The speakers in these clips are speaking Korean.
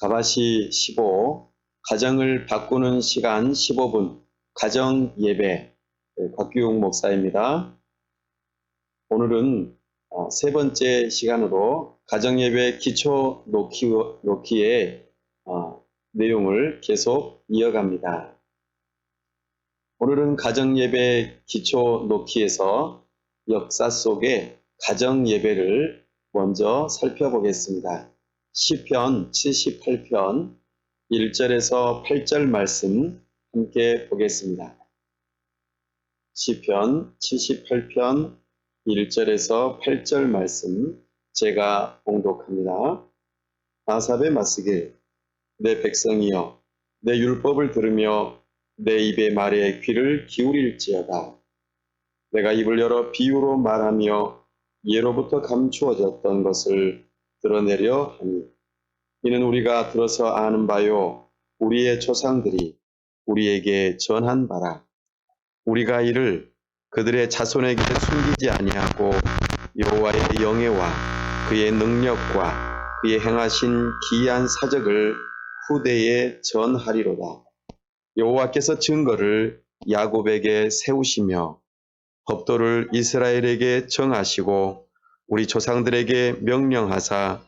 가바시 15, 가정을 바꾸는 시간 15분, 가정 예배, 곽규용 목사입니다. 오늘은 세 번째 시간으로 가정 예배 기초 놓기의 내용을 계속 이어갑니다. 오늘은 가정 예배 기초 놓기에서 역사 속의 가정 예배를 먼저 살펴보겠습니다. 시편 78편 1절에서 8절 말씀 함께 보겠습니다. 시편 78편 1절에서 8절 말씀 제가 봉독합니다. 아삽의 맞쓰길 내 백성이여 내 율법을 들으며 내 입의 말에 귀를 기울일지어다. 내가 입을 열어 비유로 말하며 예로부터 감추어졌던 것을 드러내려 하니 이는 우리가 들어서 아는 바요 우리의 조상들이 우리에게 전한 바라. 우리가 이를 그들의 자손에게 숨기지 아니하고 여호와의 영예와 그의 능력과 그의 행하신 기이한 사적을 후대에 전하리로다. 여호와께서 증거를 야곱에게 세우시며 법도를 이스라엘에게 정하시고 우리 조상들에게 명령하사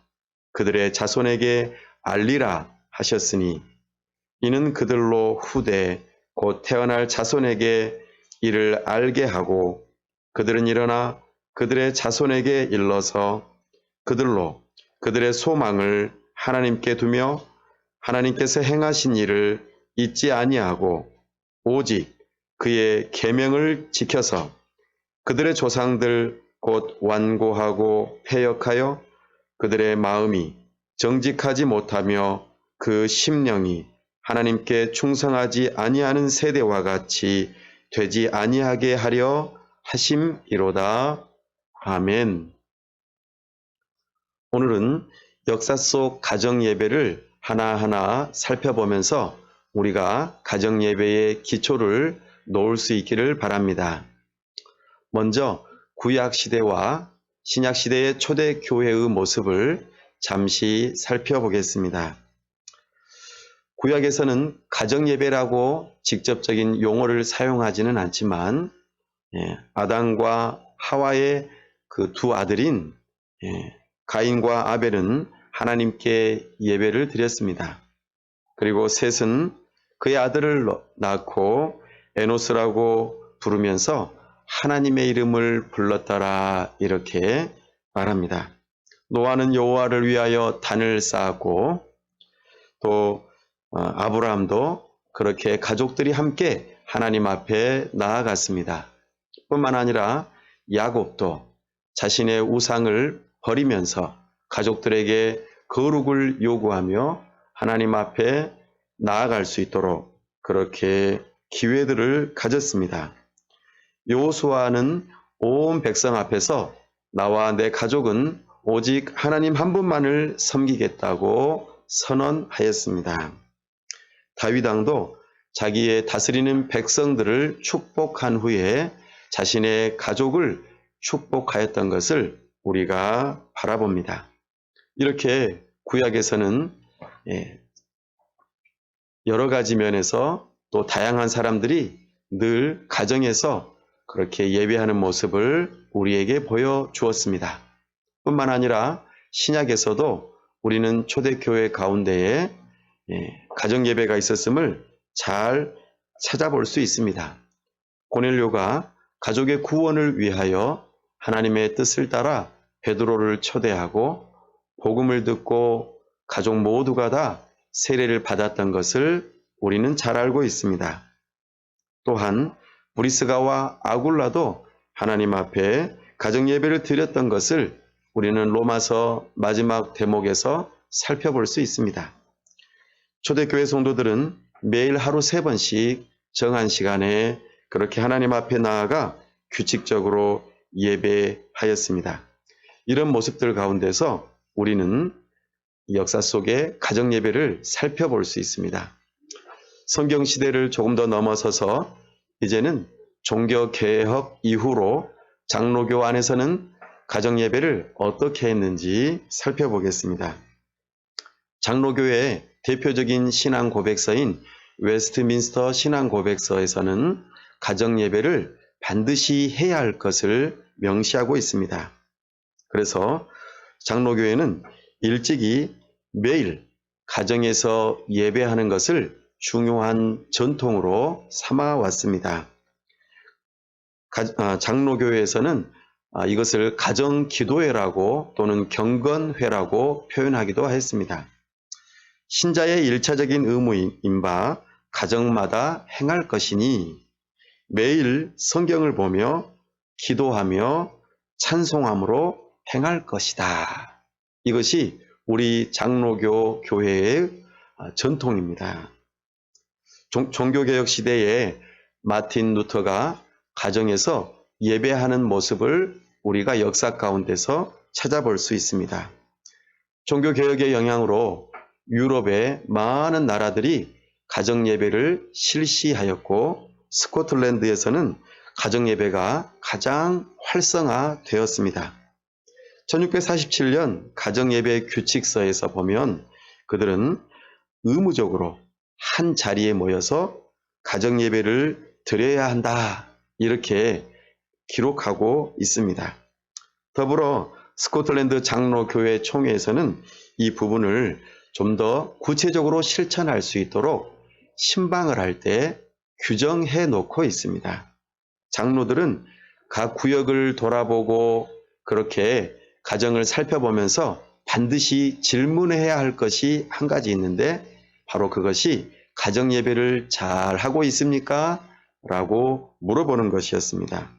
그들의 자손에게 알리라 하셨으니 이는 그들로 후대 곧 태어날 자손에게 이를 알게 하고 그들은 일어나 그들의 자손에게 일러서 그들로 그들의 소망을 하나님께 두며 하나님께서 행하신 일을 잊지 아니하고 오직 그의 계명을 지켜서 그들의 조상들 곧 완고하고 패역하여 그들의 마음이 정직하지 못하며 그 심령이 하나님께 충성하지 아니하는 세대와 같이 되지 아니하게 하려 하심이로다. 아멘. 오늘은 역사 속 가정 예배를 하나하나 살펴보면서 우리가 가정 예배의 기초를 놓을 수 있기를 바랍니다. 먼저 구약 시대와 신약 시대의 초대 교회의 모습을 잠시 살펴보겠습니다. 구약에서는 가정 예배라고 직접적인 용어를 사용하지는 않지만 아담과 하와의 그 두 아들인 가인과 아벨은 하나님께 예배를 드렸습니다. 그리고 셋은 그의 아들을 낳고 에노스라고 부르면서 하나님의 이름을 불렀더라 이렇게 말합니다. 노아는 여호와를 위하여 단을 쌓았고 또 아브라함도 그렇게 가족들이 함께 하나님 앞에 나아갔습니다. 뿐만 아니라 야곱도 자신의 우상을 버리면서 가족들에게 거룩을 요구하며 하나님 앞에 나아갈 수 있도록 그렇게 기회들을 가졌습니다. 여호수아는 온 백성 앞에서 나와 내 가족은 오직 하나님 한 분만을 섬기겠다고 선언하였습니다. 다윗 왕도 자기의 다스리는 백성들을 축복한 후에 자신의 가족을 축복하였던 것을 우리가 바라봅니다. 이렇게 구약에서는 여러 가지 면에서 또 다양한 사람들이 늘 가정에서 그렇게 예배하는 모습을 우리에게 보여주었습니다. 뿐만 아니라 신약에서도 우리는 초대교회 가운데에 가정 예배가 있었음을 잘 찾아볼 수 있습니다. 고넬료가 가족의 구원을 위하여 하나님의 뜻을 따라 베드로를 초대하고 복음을 듣고 가족 모두가 다 세례를 받았던 것을 우리는 잘 알고 있습니다. 또한 브리스가와 아굴라도 하나님 앞에 가정 예배를 드렸던 것을 우리는 로마서 마지막 대목에서 살펴볼 수 있습니다. 초대교회 성도들은 매일 하루 3번씩 정한 시간에 그렇게 하나님 앞에 나아가 규칙적으로 예배하였습니다. 이런 모습들 가운데서 우리는 역사 속의 가정 예배를 살펴볼 수 있습니다. 성경 시대를 조금 더 넘어서서 이제는 종교개혁 이후로 장로교 안에서는 가정 예배를 어떻게 했는지 살펴보겠습니다. 장로교의 대표적인 신앙 고백서인 웨스트민스터 신앙 고백서에서는 가정 예배를 반드시 해야 할 것을 명시하고 있습니다. 그래서 장로교회는 일찍이 매일 가정에서 예배하는 것을 중요한 전통으로 삼아 왔습니다. 장로교회에서는 이것을 가정기도회라고 또는 경건회라고 표현하기도 했습니다. 신자의 일차적인 의무인 바 가정마다 행할 것이니 매일 성경을 보며 기도하며 찬송함으로 행할 것이다. 이것이 우리 장로교 교회의 전통입니다. 종교개혁 시대에 마틴 루터가 가정에서 예배하는 모습을 우리가 역사 가운데서 찾아볼 수 있습니다. 종교개혁의 영향으로 유럽의 많은 나라들이 가정예배를 실시하였고 스코틀랜드에서는 가정예배가 가장 활성화되었습니다. 1647년 가정예배 규칙서에서 보면 그들은 의무적으로 한 자리에 모여서 가정예배를 드려야 한다 이렇게 기록하고 있습니다. 더불어 스코틀랜드 장로교회 총회에서는 이 부분을 좀 더 구체적으로 실천할 수 있도록 신방을 할 때 규정해 놓고 있습니다. 장로들은 각 구역을 돌아보고 그렇게 가정을 살펴보면서 반드시 질문해야 할 것이 한 가지 있는데 바로 그것이 가정 예배를 잘 하고 있습니까? 라고 물어보는 것이었습니다.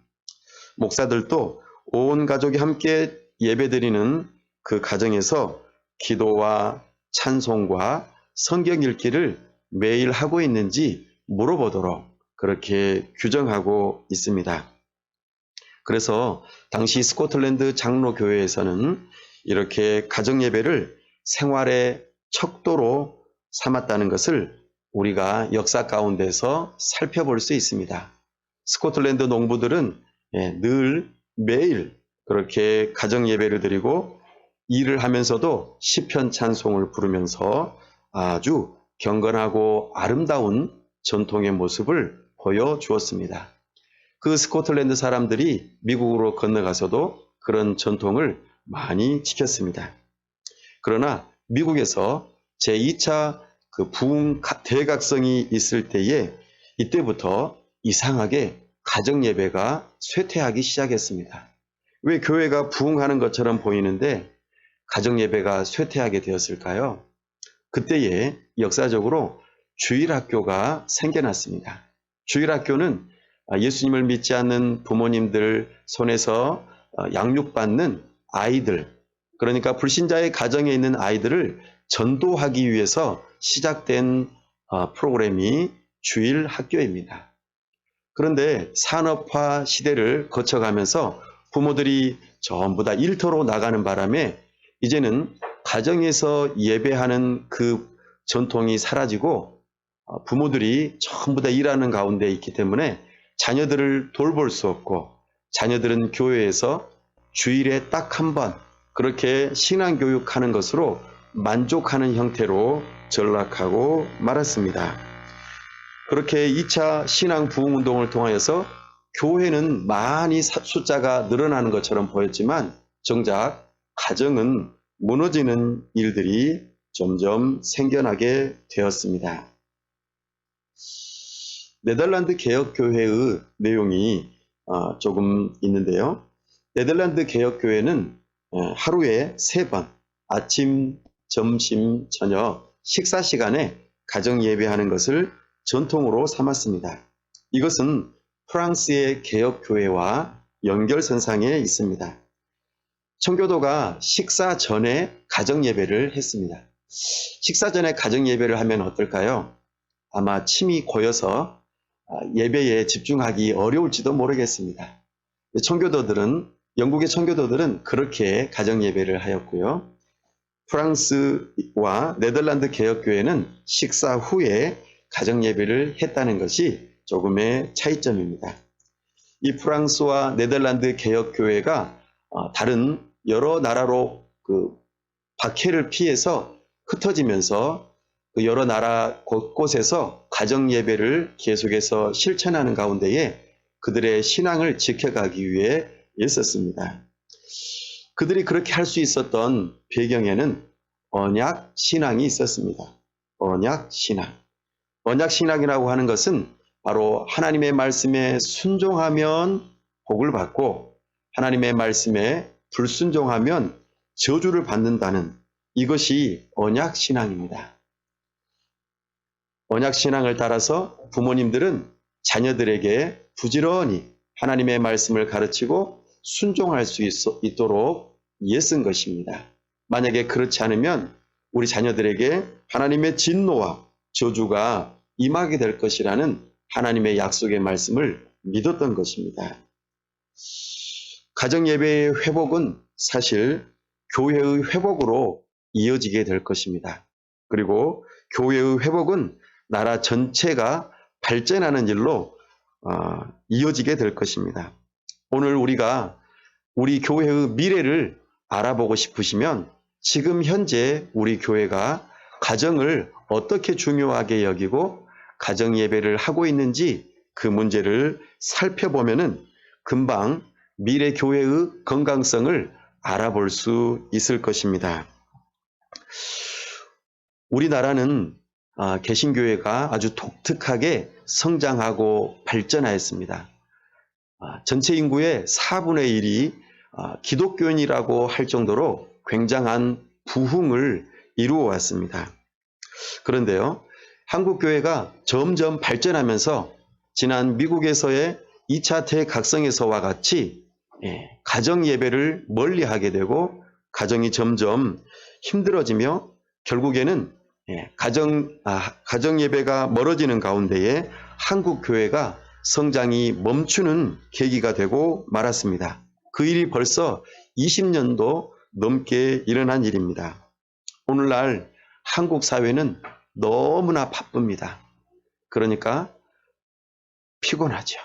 목사들도 온 가족이 함께 예배드리는 그 가정에서 기도와 찬송과 성경 읽기를 매일 하고 있는지 물어보도록 그렇게 규정하고 있습니다. 그래서 당시 스코틀랜드 장로교회에서는 이렇게 가정예배를 생활의 척도로 삼았다는 것을 우리가 역사 가운데서 살펴볼 수 있습니다. 스코틀랜드 농부들은 늘 매일 그렇게 가정예배를 드리고 일을 하면서도 시편 찬송을 부르면서 아주 경건하고 아름다운 전통의 모습을 보여주었습니다. 그 스코틀랜드 사람들이 미국으로 건너가서도 그런 전통을 많이 지켰습니다. 그러나 미국에서 제2차 부흥 대각성이 있을 때에 이때부터 이상하게 가정예배가 쇠퇴하기 시작했습니다. 왜 교회가 부흥하는 것처럼 보이는데 가정예배가 쇠퇴하게 되었을까요? 그때에 역사적으로 주일학교가 생겨났습니다. 주일학교는 예수님을 믿지 않는 부모님들 손에서 양육받는 아이들, 그러니까 불신자의 가정에 있는 아이들을 전도하기 위해서 시작된 프로그램이 주일학교입니다. 그런데 산업화 시대를 거쳐가면서 부모들이 전부 다 일터로 나가는 바람에 이제는 가정에서 예배하는 그 전통이 사라지고 부모들이 전부 다 일하는 가운데 있기 때문에 자녀들을 돌볼 수 없고 자녀들은 교회에서 주일에 딱 한 번 그렇게 신앙교육하는 것으로 만족하는 형태로 전락하고 말았습니다. 그렇게 2차 신앙 부흥운동을 통하여서 교회는 많이 숫자가 늘어나는 것처럼 보였지만 정작 가정은 무너지는 일들이 점점 생겨나게 되었습니다. 네덜란드 개혁교회의 내용이 조금 있는데요. 네덜란드 개혁교회는 하루에 3번 아침, 점심, 저녁 식사 시간에 가정 예배하는 것을 전통으로 삼았습니다. 이것은 프랑스의 개혁교회와 연결선상에 있습니다. 청교도가 식사 전에 가정 예배를 했습니다. 식사 전에 가정 예배를 하면 어떨까요? 아마 침이 고여서 예배에 집중하기 어려울지도 모르겠습니다. 영국의 청교도들은 그렇게 가정 예배를 하였고요. 프랑스와 네덜란드 개혁교회는 식사 후에 가정 예배를 했다는 것이 조금의 차이점입니다. 이 프랑스와 네덜란드 개혁교회가 다른 여러 나라로 박해를 피해서 흩어지면서 그 여러 나라 곳곳에서 가정 예배를 계속해서 실천하는 가운데에 그들의 신앙을 지켜가기 위해 있었습니다. 그들이 그렇게 할 수 있었던 배경에는 언약 신앙이 있었습니다. 언약 신앙. 언약 신앙이라고 하는 것은 바로 하나님의 말씀에 순종하면 복을 받고 하나님의 말씀에 불순종하면 저주를 받는다는 이것이 언약 신앙입니다. 언약 신앙을 따라서 부모님들은 자녀들에게 부지런히 하나님의 말씀을 가르치고 순종할 수 있도록 애쓴 것입니다. 만약에 그렇지 않으면 우리 자녀들에게 하나님의 진노와 저주가 임하게 될 것이라는 하나님의 약속의 말씀을 믿었던 것입니다. 가정예배의 회복은 사실 교회의 회복으로 이어지게 될 것입니다. 그리고 교회의 회복은 나라 전체가 발전하는 일로 이어지게 될 것입니다. 오늘 우리가 우리 교회의 미래를 알아보고 싶으시면 지금 현재 우리 교회가 가정을 어떻게 중요하게 여기고 가정 예배를 하고 있는지 그 문제를 살펴보면은 금방 미래 교회의 건강성을 알아볼 수 있을 것입니다. 우리나라는 개신교회가 아주 독특하게 성장하고 발전하였습니다. 전체 인구의 4분의 1이 기독교인이라고 할 정도로 굉장한 부흥을 이루어 왔습니다. 그런데요, 한국교회가 점점 발전하면서 지난 미국에서의 2차 대각성에서와 같이 가정 예배를 멀리하게 되고 가정이 점점 힘들어지며 결국에는 가정 예배가 멀어지는 가운데에 한국 교회가 성장이 멈추는 계기가 되고 말았습니다. 그 일이 벌써 20년도 넘게 일어난 일입니다. 오늘날 한국 사회는 너무나 바쁩니다. 그러니까 피곤하죠.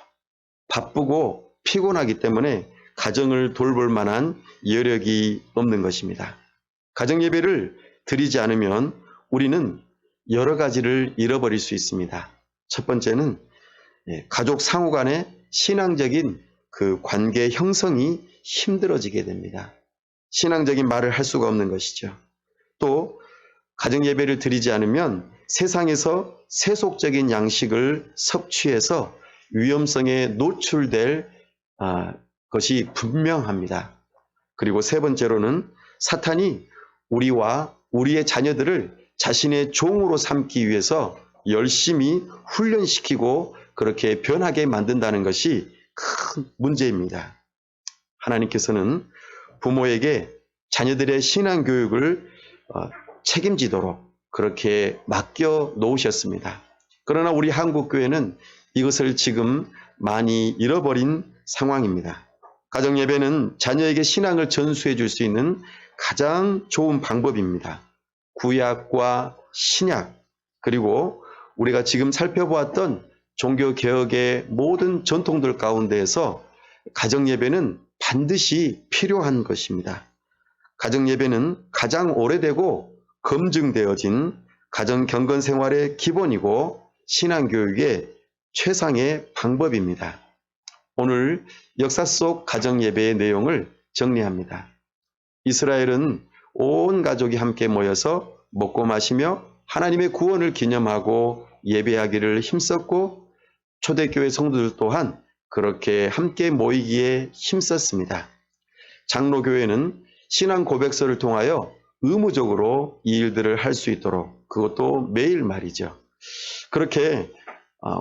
바쁘고 피곤하기 때문에 가정을 돌볼 만한 여력이 없는 것입니다. 가정 예배를 드리지 않으면 우리는 여러 가지를 잃어버릴 수 있습니다. 첫 번째는 가족 상호 간의 신앙적인 그 관계 형성이 힘들어지게 됩니다. 신앙적인 말을 할 수가 없는 것이죠. 또 가정 예배를 드리지 않으면 세상에서 세속적인 양식을 섭취해서 위험성에 노출될 것이 분명합니다. 그리고 세 번째로는 사탄이 우리와 우리의 자녀들을 자신의 종으로 삼기 위해서 열심히 훈련시키고 그렇게 변하게 만든다는 것이 큰 문제입니다. 하나님께서는 부모에게 자녀들의 신앙 교육을 책임지도록 그렇게 맡겨 놓으셨습니다. 그러나 우리 한국교회는 이것을 지금 많이 잃어버린 상황입니다. 가정예배는 자녀에게 신앙을 전수해 줄 수 있는 가장 좋은 방법입니다. 구약과 신약 그리고 우리가 지금 살펴보았던 종교개혁의 모든 전통들 가운데에서 가정예배는 반드시 필요한 것입니다. 가정예배는 가장 오래되고 검증되어진 가정경건생활의 기본이고 신앙교육의 최상의 방법입니다. 오늘 역사 속 가정예배의 내용을 정리합니다. 이스라엘은 온 가족이 함께 모여서 먹고 마시며 하나님의 구원을 기념하고 예배하기를 힘썼고 초대교회 성도들 또한 그렇게 함께 모이기에 힘썼습니다. 장로교회는 신앙 고백서를 통하여 의무적으로 이 일들을 할 수 있도록 그것도 매일 말이죠. 그렇게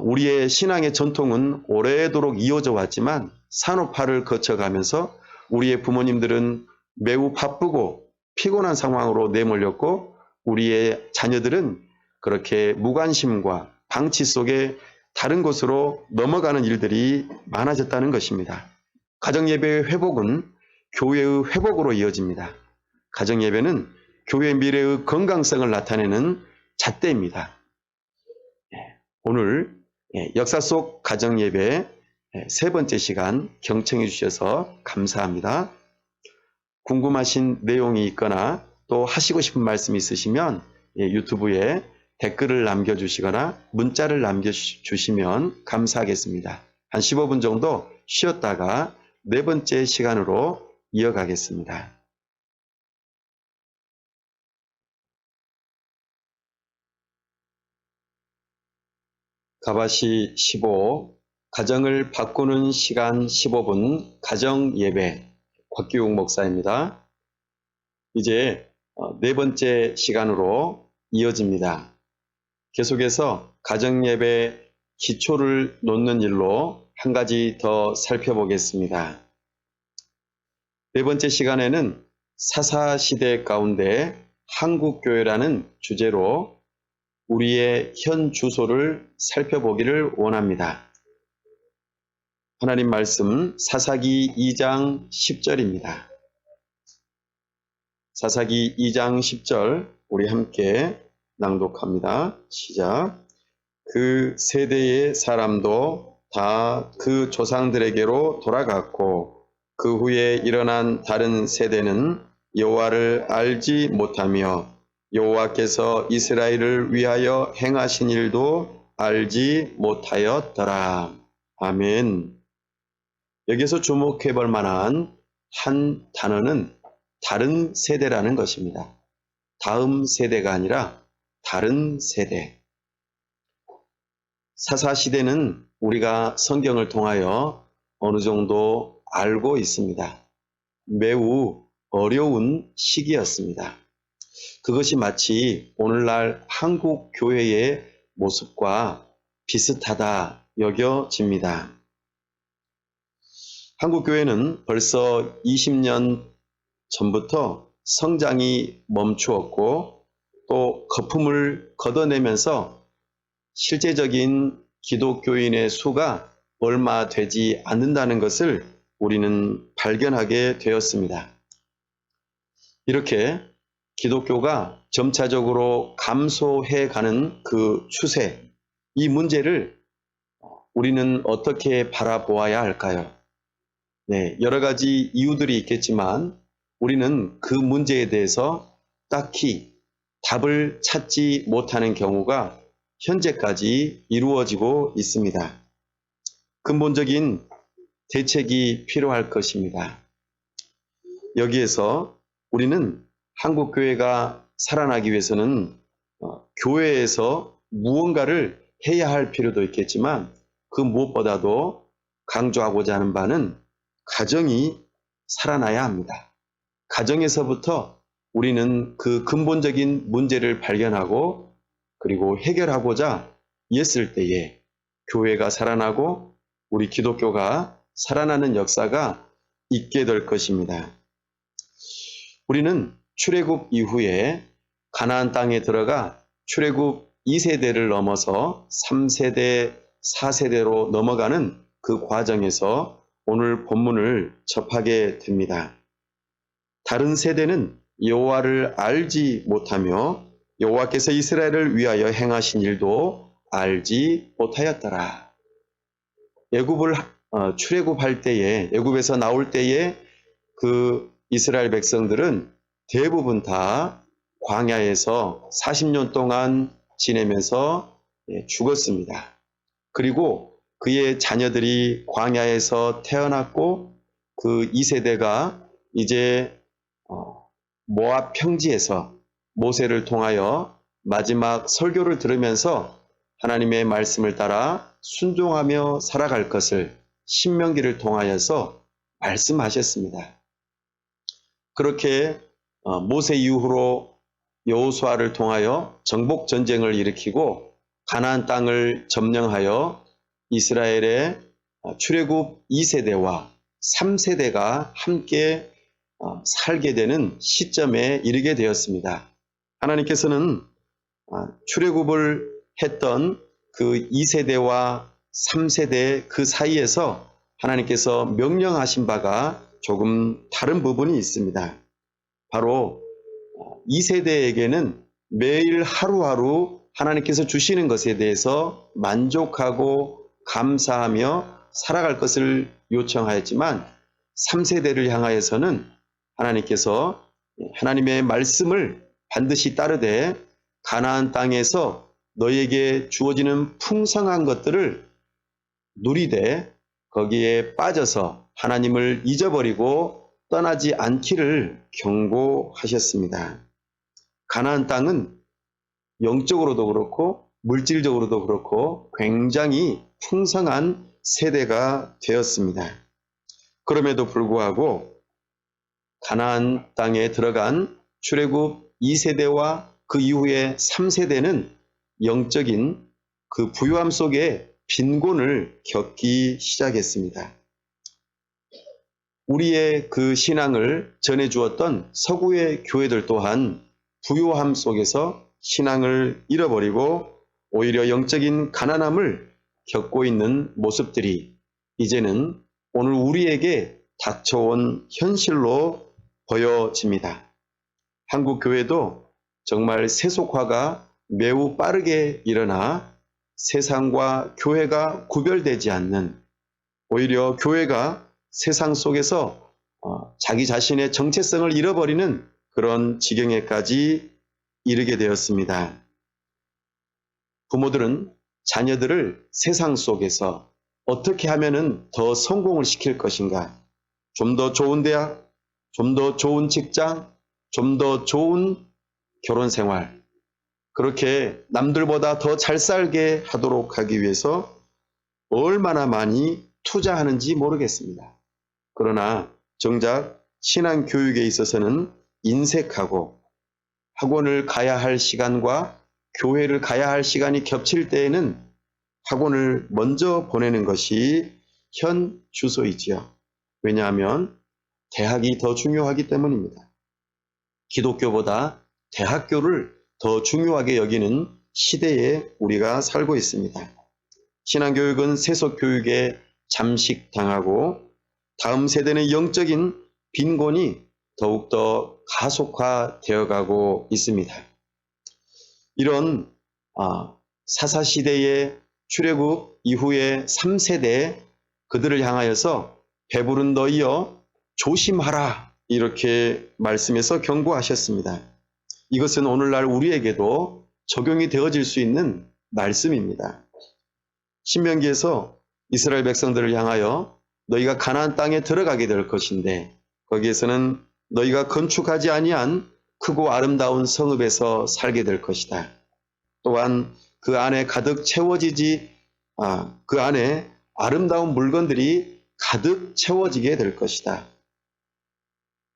우리의 신앙의 전통은 오래도록 이어져 왔지만 산업화를 거쳐가면서 우리의 부모님들은 매우 바쁘고 피곤한 상황으로 내몰렸고 우리의 자녀들은 그렇게 무관심과 방치 속에 다른 곳으로 넘어가는 일들이 많아졌다는 것입니다. 가정예배의 회복은 교회의 회복으로 이어집니다. 가정예배는 교회 미래의 건강성을 나타내는 잣대입니다. 오늘 역사 속 가정예배 세 번째 시간 경청해 주셔서 감사합니다. 궁금하신 내용이 있거나 또 하시고 싶은 말씀이 있으시면 유튜브에 댓글을 남겨주시거나 문자를 남겨주시면 감사하겠습니다. 한 15분 정도 쉬었다가 네 번째 시간으로 이어가겠습니다. 가바시 15, 가정을 바꾸는 시간 15분 가정예배, 곽기웅 목사입니다. 이제 네 번째 시간으로 이어집니다. 계속해서 가정예배 기초를 놓는 일로 한 가지 더 살펴보겠습니다. 네 번째 시간에는 사사시대 가운데 한국교회라는 주제로 우리의 현 주소를 살펴보기를 원합니다. 하나님 말씀 사사기 2장 10절입니다. 사사기 2장 10절 우리 함께 낭독합니다. 시작. 그 세대의 사람도 다 그 조상들에게로 돌아갔고 그 후에 일어난 다른 세대는 여호와를 알지 못하며 여호와께서 이스라엘을 위하여 행하신 일도 알지 못하였더라. 아멘. 여기서 주목해 볼 만한 한 단어는 다른 세대라는 것입니다. 다음 세대가 아니라 다른 세대. 사사시대는 우리가 성경을 통하여 어느 정도 알고 있습니다. 매우 어려운 시기였습니다. 그것이 마치 오늘날 한국 교회의 모습과 비슷하다 여겨집니다. 한국 교회는 벌써 20년 전부터 성장이 멈추었고 또 거품을 걷어내면서 실제적인 기독교인의 수가 얼마 되지 않는다는 것을 우리는 발견하게 되었습니다. 이렇게 기독교가 점차적으로 감소해가는 그 추세, 이 문제를 우리는 어떻게 바라보아야 할까요? 네, 여러 가지 이유들이 있겠지만 우리는 그 문제에 대해서 딱히 답을 찾지 못하는 경우가 현재까지 이루어지고 있습니다. 근본적인 대책이 필요할 것입니다. 여기에서 우리는 한국교회가 살아나기 위해서는 교회에서 무언가를 해야 할 필요도 있겠지만 그 무엇보다도 강조하고자 하는 바는 가정이 살아나야 합니다. 가정에서부터 우리는 그 근본적인 문제를 발견하고 그리고 해결하고자 했을 때에 교회가 살아나고 우리 기독교가 살아나는 역사가 있게 될 것입니다. 우리는 출애굽 이후에 가나안 땅에 들어가 출애굽 2세대를 넘어서 3세대, 4세대로 넘어가는 그 과정에서 오늘 본문을 접하게 됩니다. 다른 세대는 여호와를 알지 못하며 여호와께서 이스라엘을 위하여 행하신 일도 알지 못하였더라. 출애굽할 때에 애굽에서 나올 때에 그 이스라엘 백성들은 대부분 다 광야에서 40년 동안 지내면서 죽었습니다. 그리고 그의 자녀들이 광야에서 태어났고 그 2세대가 이제 모압 평지에서 모세를 통하여 마지막 설교를 들으면서 하나님의 말씀을 따라 순종하며 살아갈 것을 신명기를 통하여서 말씀하셨습니다. 그렇게 모세 이후로 여호수아를 통하여 정복 전쟁을 일으키고 가나안 땅을 점령하여 이스라엘의 출애굽 2세대와 3세대가 함께 살게 되는 시점에 이르게 되었습니다. 하나님께서는 출애굽을 했던 그 2세대와 3세대 그 사이에서 하나님께서 명령하신 바가 조금 다른 부분이 있습니다. 바로 2세대에게는 매일 하루하루 하나님께서 주시는 것에 대해서 만족하고 감사하며 살아갈 것을 요청하였지만 3세대를 향하여서는 하나님께서 하나님의 말씀을 반드시 따르되 가나안 땅에서 너에게 주어지는 풍성한 것들을 누리되 거기에 빠져서 하나님을 잊어버리고 떠나지 않기를 경고하셨습니다. 가나안 땅은 영적으로도 그렇고 물질적으로도 그렇고 굉장히 풍성한 세대가 되었습니다. 그럼에도 불구하고 가나안 땅에 들어간 출애굽 2세대와 그 이후의 3세대는 영적인 그 부유함 속에 빈곤을 겪기 시작했습니다. 우리의 그 신앙을 전해주었던 서구의 교회들 또한 부유함 속에서 신앙을 잃어버리고 오히려 영적인 가난함을 겪고 있는 모습들이 이제는 오늘 우리에게 닥쳐온 현실로 보여집니다. 한국 교회도 정말 세속화가 매우 빠르게 일어나 세상과 교회가 구별되지 않는, 오히려 교회가 세상 속에서 자기 자신의 정체성을 잃어버리는 그런 지경에까지 이르게 되었습니다. 부모들은 자녀들을 세상 속에서 어떻게 하면은 더 성공을 시킬 것인가, 좀 더 좋은 대학, 좀 더 좋은 직장, 좀 더 좋은 결혼 생활, 그렇게 남들보다 더 잘 살게 하도록 하기 위해서 얼마나 많이 투자하는지 모르겠습니다. 그러나 정작 신앙 교육에 있어서는 인색하고 학원을 가야 할 시간과 교회를 가야 할 시간이 겹칠 때에는 학원을 먼저 보내는 것이 현 주소이지요. 왜냐하면 대학이 더 중요하기 때문입니다. 기독교보다 대학교를 더 중요하게 여기는 시대에 우리가 살고 있습니다. 신앙교육은 세속교육에 잠식당하고 다음 세대는 영적인 빈곤이 더욱더 가속화되어 가고 있습니다. 이런 사사시대의 출애굽 이후의 3세대 그들을 향하여서 배부른 너희여 조심하라 이렇게 말씀해서 경고하셨습니다. 이것은 오늘날 우리에게도 적용이 되어질 수 있는 말씀입니다. 신명기에서 이스라엘 백성들을 향하여 너희가 가나안 땅에 들어가게 될 것인데 거기에서는 너희가 건축하지 아니한 크고 아름다운 성읍에서 살게 될 것이다. 또한 그 안에 가득 채워지지 그 안에 아름다운 물건들이 가득 채워지게 될 것이다.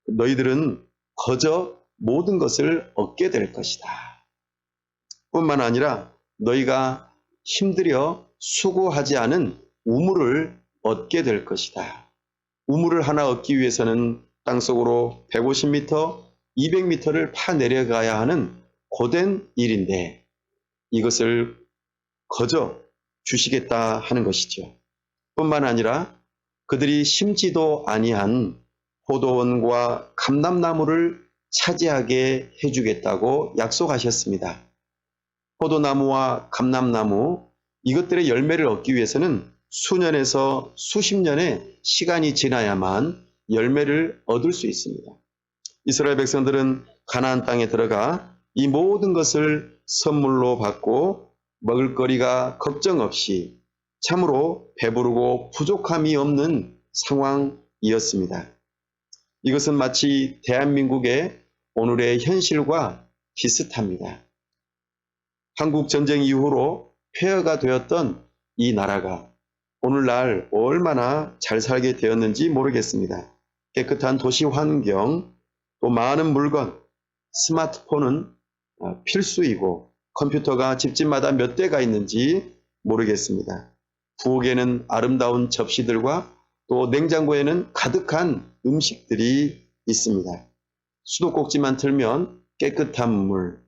너희들은 거저 모든 것을 얻게 될 것이다. 뿐만 아니라 너희가 힘들여 수고하지 않은 우물을 얻게 될 것이다. 우물을 하나 얻기 위해서는 땅속으로 150m, 200m를 파 내려가야 하는 고된 일인데 이것을 거저 주시겠다 하는 것이죠. 뿐만 아니라 그들이 심지도 아니한 포도원과 감람나무를 차지하게 해주겠다고 약속하셨습니다. 포도나무와 감람나무 이것들의 열매를 얻기 위해서는 수년에서 수십 년의 시간이 지나야만 열매를 얻을 수 있습니다. 이스라엘 백성들은 가나안 땅에 들어가 이 모든 것을 선물로 받고 먹을거리가 걱정 없이 참으로 배부르고 부족함이 없는 상황이었습니다. 이것은 마치 대한민국의 오늘의 현실과 비슷합니다. 한국 전쟁 이후로 폐허가 되었던 이 나라가 오늘날 얼마나 잘 살게 되었는지 모르겠습니다. 깨끗한 도시 환경, 또 많은 물건, 스마트폰은 필수이고 컴퓨터가 집집마다 몇 대가 있는지 모르겠습니다. 부엌에는 아름다운 접시들과 또 냉장고에는 가득한 음식들이 있습니다. 수도꼭지만 틀면 깨끗한 물,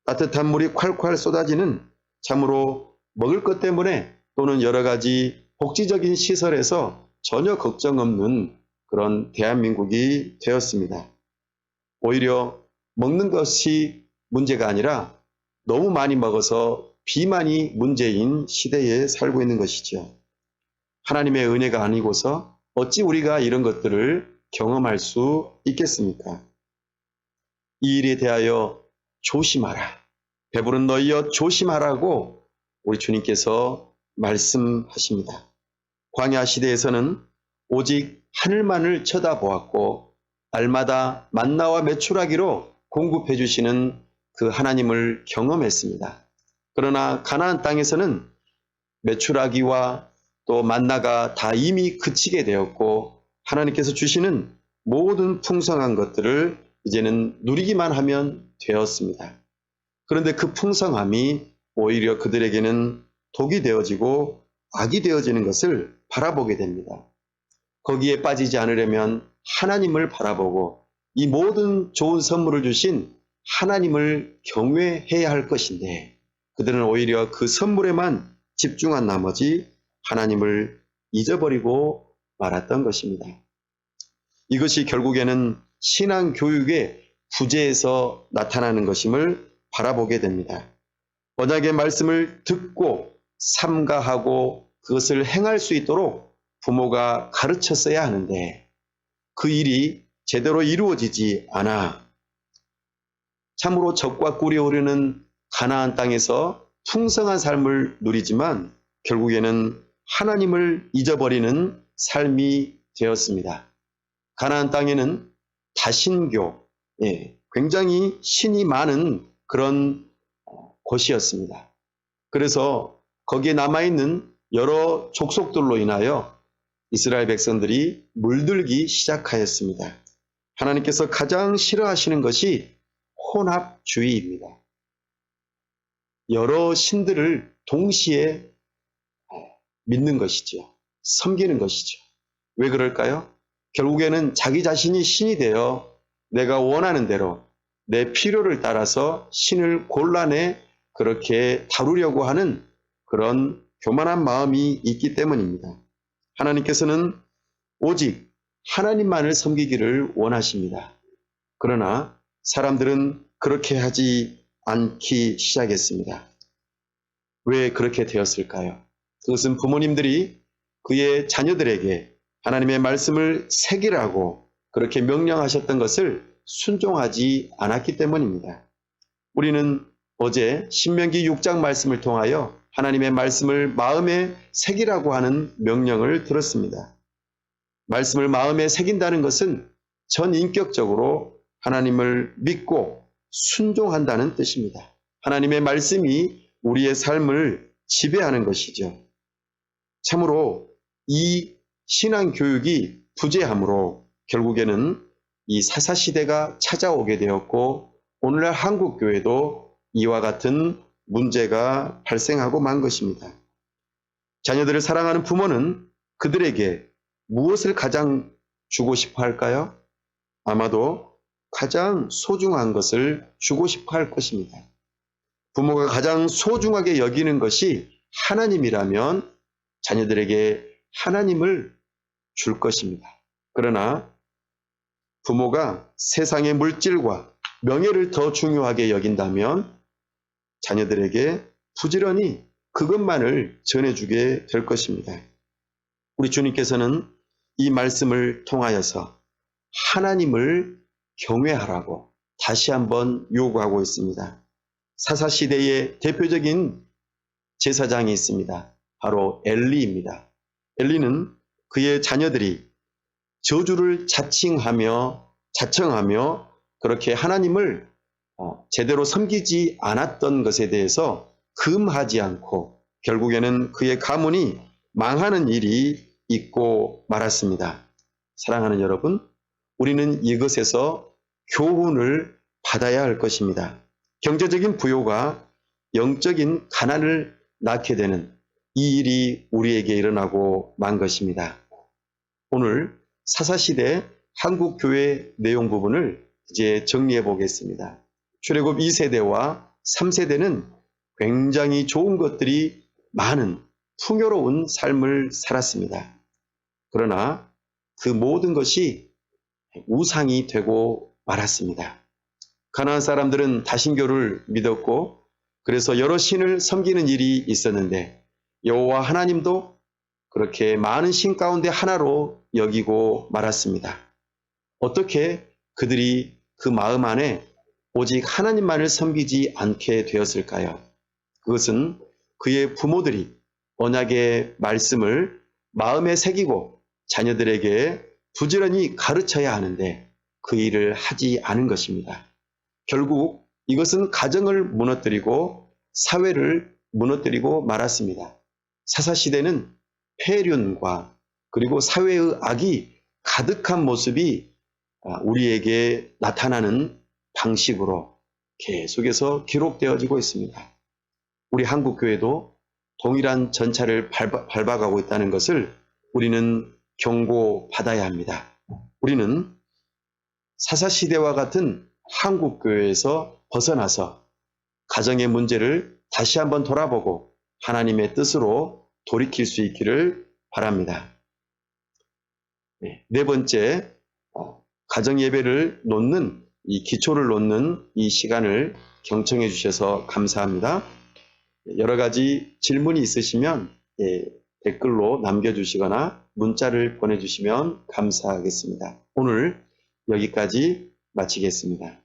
따뜻한 물이 콸콸 쏟아지는 참으로 먹을 것 때문에 또는 여러 가지 복지적인 시설에서 전혀 걱정 없는 그런 대한민국이 되었습니다. 오히려 먹는 것이 문제가 아니라 너무 많이 먹어서 비만이 문제인 시대에 살고 있는 것이죠. 하나님의 은혜가 아니고서 어찌 우리가 이런 것들을 경험할 수 있겠습니까? 이 일에 대하여 조심하라. 배부른 너희여 조심하라고 우리 주님께서 말씀하십니다. 광야 시대에서는 오직 하늘만을 쳐다보았고 날마다 만나와 메추라기로 공급해 주시는 그 하나님을 경험했습니다. 그러나 가나안 땅에서는 메추라기와 또 만나가 다 이미 그치게 되었고 하나님께서 주시는 모든 풍성한 것들을 이제는 누리기만 하면 되었습니다. 그런데 그 풍성함이 오히려 그들에게는 독이 되어지고 악이 되어지는 것을 바라보게 됩니다. 거기에 빠지지 않으려면 하나님을 바라보고 이 모든 좋은 선물을 주신 하나님을 경외해야 할 것인데 그들은 오히려 그 선물에만 집중한 나머지 하나님을 잊어버리고 말았던 것입니다. 이것이 결국에는 신앙 교육의 부재에서 나타나는 것임을 바라보게 됩니다. 언약의 말씀을 듣고 삼가하고 그것을 행할 수 있도록 부모가 가르쳤어야 하는데 그 일이 제대로 이루어지지 않아 참으로 적과 꿀이 흐르는 가나안 땅에서 풍성한 삶을 누리지만 결국에는 하나님을 잊어버리는 삶이 되었습니다. 가나안 땅에는 다신교, 굉장히 신이 많은 그런 곳이었습니다. 그래서 거기에 남아있는 여러 족속들로 인하여 이스라엘 백성들이 물들기 시작하였습니다. 하나님께서 가장 싫어하시는 것이 혼합주의입니다. 여러 신들을 동시에 믿는 것이죠. 섬기는 것이죠. 왜 그럴까요? 결국에는 자기 자신이 신이 되어 내가 원하는 대로 내 필요를 따라서 신을 곤란해 그렇게 다루려고 하는 그런 교만한 마음이 있기 때문입니다. 하나님께서는 오직 하나님만을 섬기기를 원하십니다. 그러나 사람들은 그렇게 하지 않기 시작했습니다. 왜 그렇게 되었을까요? 그것은 부모님들이 그의 자녀들에게 하나님의 말씀을 새기라고 그렇게 명령하셨던 것을 순종하지 않았기 때문입니다. 우리는 어제 신명기 6장 말씀을 통하여 하나님의 말씀을 마음에 새기라고 하는 명령을 들었습니다. 말씀을 마음에 새긴다는 것은 전인격적으로 하나님을 믿고 순종한다는 뜻입니다. 하나님의 말씀이 우리의 삶을 지배하는 것이죠. 참으로 이 신앙교육이 부재함으로 결국에는 이 사사시대가 찾아오게 되었고 오늘날 한국교회도 이와 같은 문제가 발생하고 만 것입니다. 자녀들을 사랑하는 부모는 그들에게 무엇을 가장 주고 싶어 할까요? 아마도 가장 소중한 것을 주고 싶어 할 것입니다. 부모가 가장 소중하게 여기는 것이 하나님이라면 자녀들에게 하나님을 줄 것입니다. 그러나 부모가 세상의 물질과 명예를 더 중요하게 여긴다면 자녀들에게 부지런히 그것만을 전해주게 될 것입니다. 우리 주님께서는 이 말씀을 통하여서 하나님을 경외하라고 다시 한번 요구하고 있습니다. 사사시대의 대표적인 제사장이 있습니다. 바로 엘리입니다. 엘리는 그의 자녀들이 저주를 자청하며 그렇게 하나님을 제대로 섬기지 않았던 것에 대해서 금하지 않고 결국에는 그의 가문이 망하는 일이 있고 말았습니다. 사랑하는 여러분, 우리는 이것에서 교훈을 받아야 할 것입니다. 경제적인 부요가 영적인 가난을 낳게 되는 이 일이 우리에게 일어나고 만 것입니다. 오늘 사사시대 한국교회 내용 부분을 이제 정리해 보겠습니다. 출애굽 2세대와 3세대는 굉장히 좋은 것들이 많은 풍요로운 삶을 살았습니다. 그러나 그 모든 것이 우상이 되고 말았습니다. 가나안 사람들은 다신교를 믿었고 그래서 여러 신을 섬기는 일이 있었는데 여호와 하나님도 그렇게 많은 신 가운데 하나로 여기고 말았습니다. 어떻게 그들이 그 마음 안에 오직 하나님만을 섬기지 않게 되었을까요? 그것은 그의 부모들이 언약의 말씀을 마음에 새기고 자녀들에게 부지런히 가르쳐야 하는데 그 일을 하지 않은 것입니다. 결국 이것은 가정을 무너뜨리고 사회를 무너뜨리고 말았습니다. 사사시대는 폐륜과 그리고 사회의 악이 가득한 모습이 우리에게 나타나는 방식으로 계속해서 기록되어지고 있습니다. 우리 한국교회도 동일한 전차를 밟아가고 있다는 것을 우리는 경고받아야 합니다. 우리는 사사시대와 같은 한국교회에서 벗어나서 가정의 문제를 다시 한번 돌아보고 하나님의 뜻으로 돌이킬 수 있기를 바랍니다. 네 번째, 가정예배를 놓는 이 기초를 놓는 이 시간을 경청해 주셔서 감사합니다. 여러 가지 질문이 있으시면 댓글로 남겨주시거나 문자를 보내주시면 감사하겠습니다. 오늘 여기까지 마치겠습니다.